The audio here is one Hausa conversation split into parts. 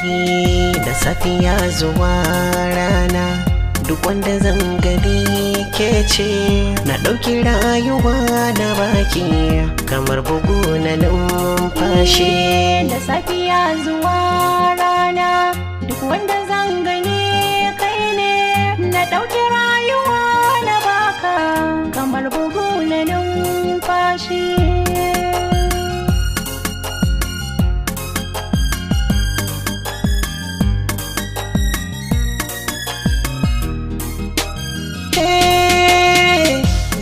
Da safiya zuwa rana duk wanda zan gani ke ce. Na ɗauki rayuwa na baki kamar bugu na numfashi. Da safiya zuwa rana duk wanda zan gani kai ne. Na ɗauki rayuwa na baka kamar bugu na numfashi.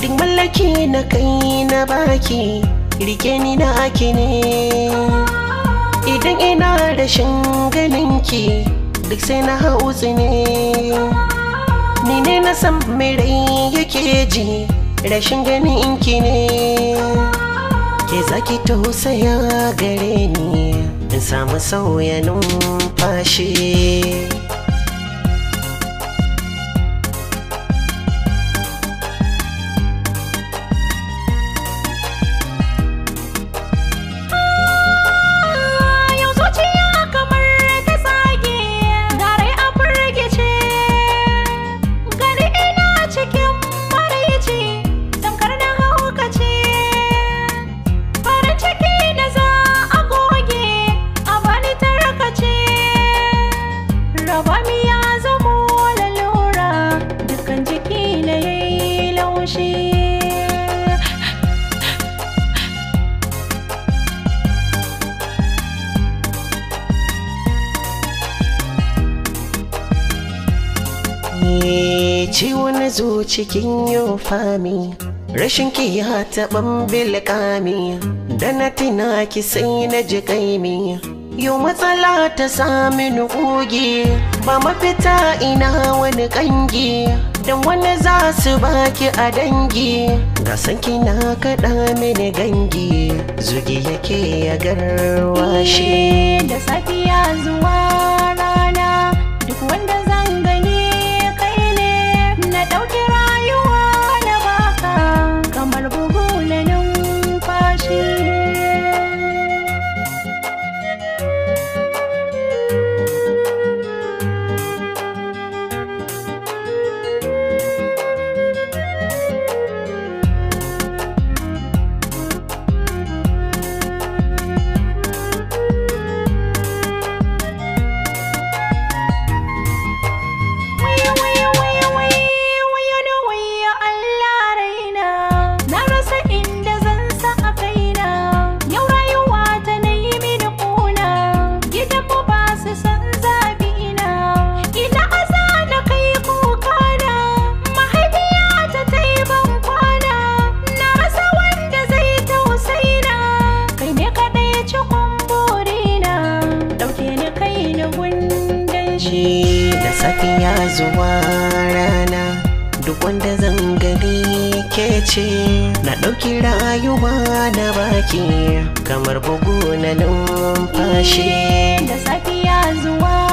Duk mallaki na kai na baki, rike ni na aki ne. Idan ina rashin ganinki duk sai na hausi ne. Ni ne na san mai rai yake ji, rashin ganinki ne. Ke zaki tausaya gare ni in samu sauya numfashi. Ciwo na zo cikin yau fami, rashin ki ya taɓan bilkami. Da na tina ki sai na ji kaimi, yau matsala ta sami nukugi. Ba mafita ina wani kangi, don wani za su baki a dangi. Ga sanki na kaɗa mini gangi, zugi yake ya garwashi. Da safiya zuwa rana duk wanda zan gani kai ne. Na ɗauki rayuwa na baka kamar bugu na numfashi. Da safiya zuwa rana duk wanda zan gani ke ce. Na ɗauki rayuwa na baki kamar bugu na numfashi. Da safiya zuwa